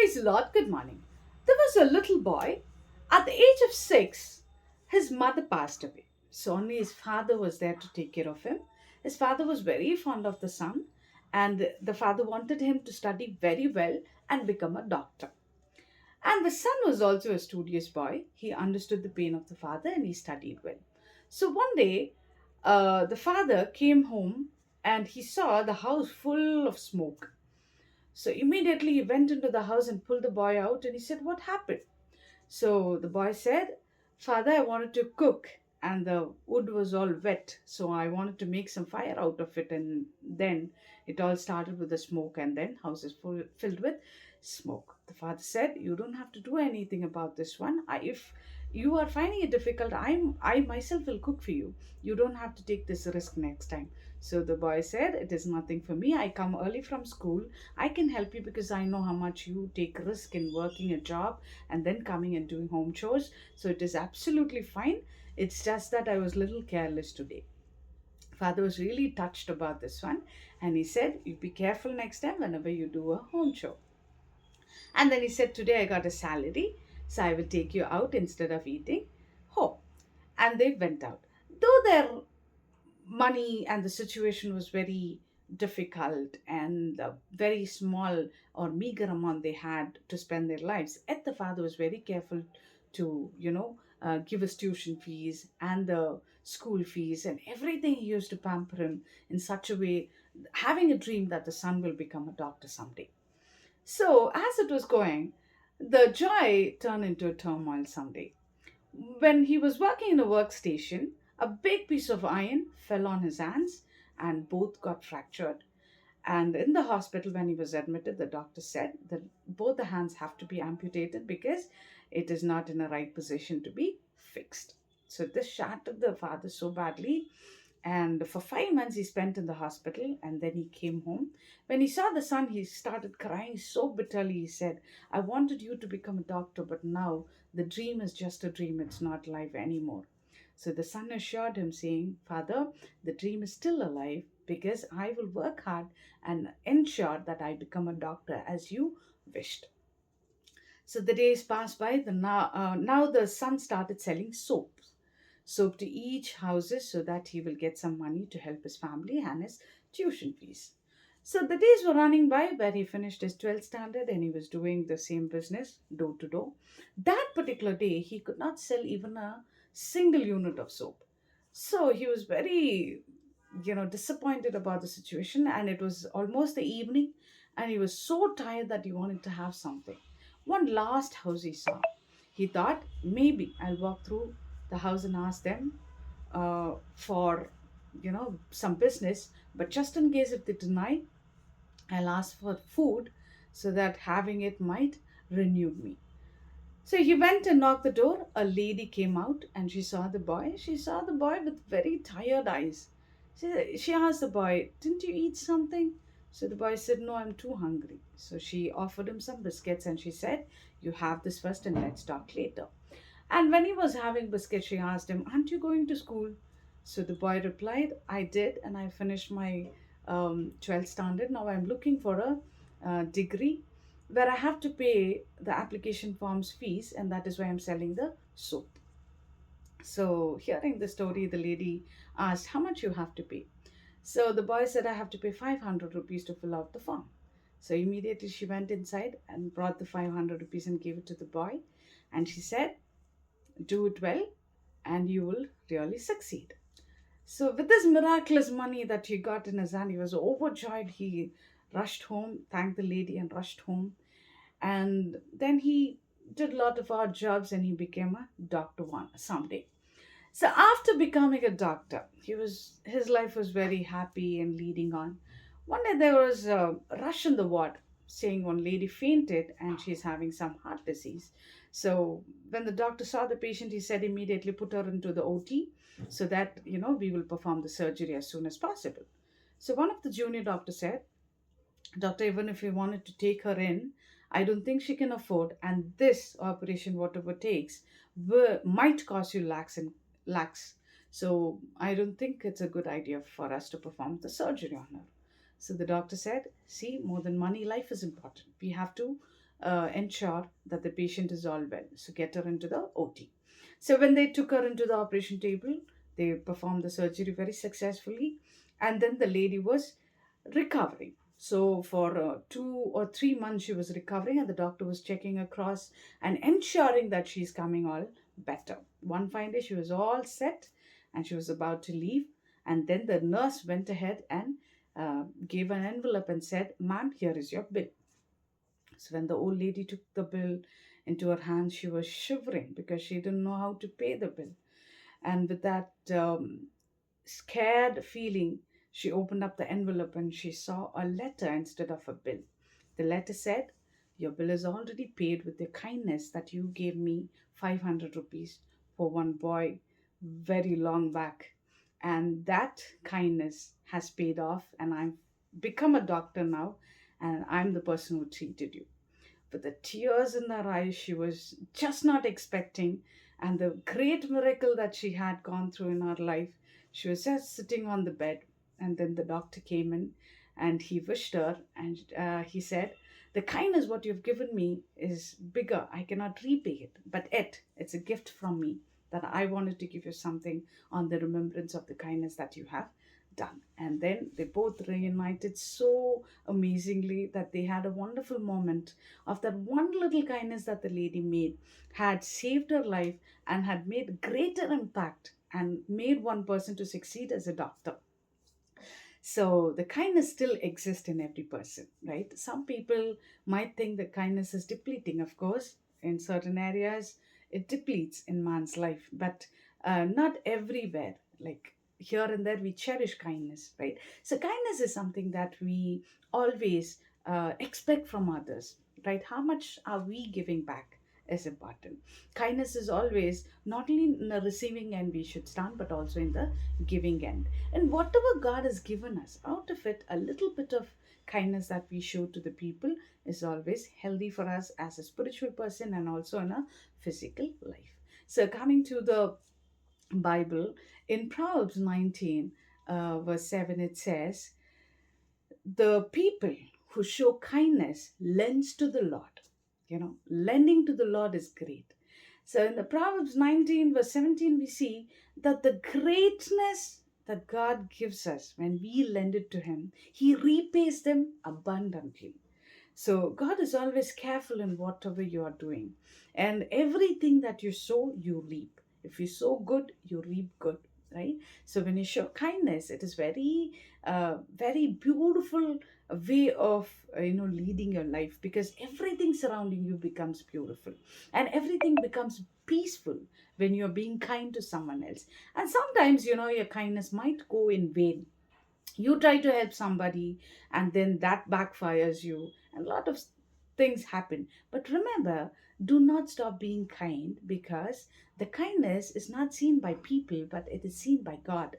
Praise the Lord. Good morning. There was a little boy. At the age of 6, his mother passed away. So only his father was there to take care of him. His father was very fond of the son, and the father wanted him to study very well and become a doctor. And the son was also a studious boy. He understood the pain of the father and he studied well. So one day, the father came home and he saw the house full of smoke. So immediately he went into the house and pulled the boy out and he said, "What happened?" So the boy said, "Father, I wanted to cook and the wood was all wet. So I wanted to make some fire out of it. And then it all started with the smoke and then house is filled with smoke." The father said, "You don't have to do anything about this one. If you are finding it difficult, I myself will cook for you. You don't have to take this risk next time." So the boy said, "It is nothing for me. I come early from school. I can help you because I know how much you take risk in working a job and then coming and doing home chores. So it is absolutely fine. It's just that I was a little careless today." Father was really touched about this one and he said, "You be careful next time whenever you do a home chore." And then he said, "Today I got a salary, so I will take you out instead of eating home." And they went out. Though their money and the situation was very difficult and very small or meager amount they had to spend their lives, yet the father was very careful to give us tuition fees and the school fees and everything. He used to pamper him in such a way, having a dream that the son will become a doctor someday. So as it was going, the joy turned into a turmoil someday. When he was working in a workstation, a big piece of iron fell on his hands and both got fractured. And in the hospital, when he was admitted, the doctor said that both the hands have to be amputated because it is not in a right position to be fixed. So this shattered the father so badly. And for 5 months, he spent in the hospital and then he came home. When he saw the son, he started crying so bitterly. He said, "I wanted you to become a doctor, but now the dream is just a dream. It's not life anymore." So the son assured him, saying, "Father, the dream is still alive because I will work hard and ensure that I become a doctor as you wished." So the days passed by. Now the son started selling soap to each houses so that he will get some money to help his family and his tuition fees. So the days were running by where he finished his 12th standard and he was doing the same business door to door. That particular day, he could not sell even a single unit of soap. So he was very, disappointed about the situation, and it was almost the evening and he was so tired that he wanted to have something. One last house he saw. He thought, maybe I'll walk through the house and ask them for some business, but just in case if they deny, I'll ask for food so that having it might renew me. So he went and knocked the door. A lady came out and she saw the boy. She saw the boy with very tired eyes. She asked the boy, "Didn't you eat something?" So the boy said, "No, I'm too hungry." So she offered him some biscuits and she said, "You have this first and let's talk later." And when he was having biscuits, she asked him, "Aren't you going to school?" So the boy replied, "I did, and I finished my 12th standard. Now I'm looking for a degree where I have to pay the application form's fees, and that is why I'm selling the soap." So, hearing the story, the lady asked, "How much you have to pay?" So the boy said, "I have to pay 500 rupees to fill out the form." So immediately she went inside and brought the 500 rupees and gave it to the boy. And she said, "Do it well and you will really succeed." So, with this miraculous money that he got in his hand, he was overjoyed. He rushed home, thanked the lady, and rushed home. And then he did a lot of odd jobs and he became a doctor one someday. So after becoming a doctor, his life was very happy and leading on. One day there was a rush in the ward, saying one lady fainted and she's having some heart disease. So when the doctor saw the patient, he said immediately put her into the OT so that we will perform the surgery as soon as possible. So one of the junior doctors said, "Doctor, even if we wanted to take her in, I don't think she can afford, and this operation, whatever it takes, might cost you lakhs and lakhs. So I don't think it's a good idea for us to perform the surgery on her." So the doctor said, "See, more than money, life is important. We have to ensure that the patient is all well. So get her into the OT. So when they took her into the operation table, they performed the surgery very successfully, and then the lady was recovering. So for 2 or 3 months she was recovering, and the doctor was checking across and ensuring that she's coming all better. One fine day she was all set and she was about to leave, and then the nurse went ahead and gave an envelope and said, "Ma'am, here is your bill." So when the old lady took the bill into her hands, she was shivering because she didn't know how to pay the bill. And with that scared feeling, she opened up the envelope and she saw a letter instead of a bill. The letter said, "Your bill is already paid with the kindness that you gave me 500 rupees for one boy very long back. And that kindness has paid off, and I've become a doctor now, and I'm the person who treated you." With the tears in her eyes, she was just not expecting, and the great miracle that she had gone through in her life. She was just sitting on the bed, and then the doctor came in and he wished her, and he said, "The kindness what you've given me is bigger. I cannot repay it, but yet it's a gift from me that I wanted to give you something on the remembrance of the kindness that you have done." And then they both reunited so amazingly that they had a wonderful moment of that one little kindness that the lady made had saved her life and had made greater impact and made one person to succeed as a doctor. So the kindness still exists in every person, right? Some people might think that kindness is depleting. Of course, in certain areas, it depletes in man's life, but not everywhere. Like here and there, we cherish kindness, right? So kindness is something that we always expect from others, right? How much are we giving back is important. Kindness is always not only in the receiving end we should stand, but also in the giving end. And whatever God has given us, out of it, a little bit of kindness that we show to the people is always healthy for us as a spiritual person and also in a physical life. So, coming to the Bible, in Proverbs 19, verse 7, it says, "The people who show kindness lends to the Lord." Lending to the Lord is great. So in the Proverbs 19, verse 17, we see that the greatness that God gives us when we lend it to Him, He repays them abundantly. So God is always careful in whatever you are doing. And everything that you sow, you reap. If you sow good, you reap good. Right? So when you show kindness, it is very beautiful way of leading your life, because everything surrounding you becomes beautiful and everything becomes peaceful when you're being kind to someone else. And sometimes your kindness might go in vain. You try to help somebody and then that backfires you, and a lot of things happen. But remember, do not stop being kind, because the kindness is not seen by people, but it is seen by God,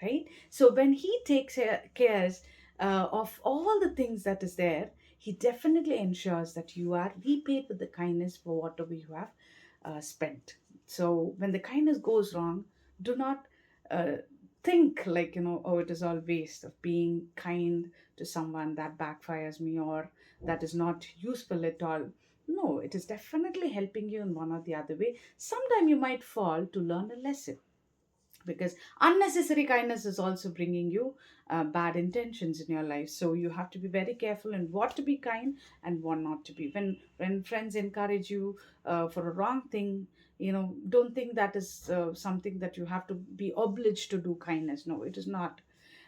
right? So when He takes cares of all the things that is there, He definitely ensures that you are repaid with the kindness for whatever you have spent. So when the kindness goes wrong, do not uh, think like, oh, it is all waste of being kind to someone, that backfires me, or that is not useful at all. No, it is definitely helping you in one or the other way. Sometime you might fall to learn a lesson, because unnecessary kindness is also bringing you bad intentions in your life. So you have to be very careful in what to be kind and what not to be. When friends encourage you for a wrong thing, don't think that is something that you have to be obliged to do kindness. No, it is not.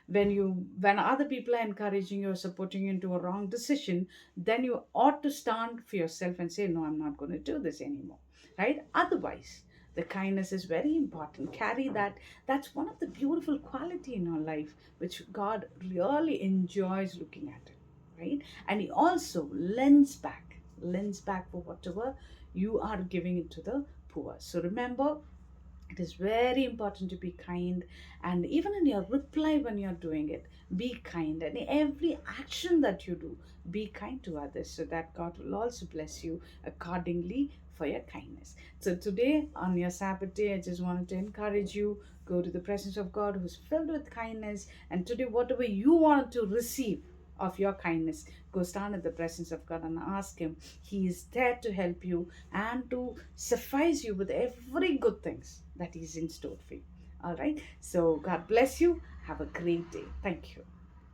When other people are encouraging you or supporting you into a wrong decision, then you ought to stand for yourself and say, "No, I'm not going to do this anymore." Right? Otherwise, the kindness is very important. Carry that. That's one of the beautiful quality in our life which God really enjoys looking at it, right? And He also lends back for whatever you are giving it to the poor. So remember, it is very important to be kind, and even in your reply when you're doing it, be kind. And every action that you do, be kind to others, so that God will also bless you accordingly for your kindness. So today, on your Sabbath day, I just wanted to encourage you, go to the presence of God who's filled with kindness, and today, whatever you want to receive, of your kindness. Go stand in the presence of God and ask Him. He is there to help you and to suffice you with every good things that He's in store for you. All right. So God bless you. Have a great day. Thank you.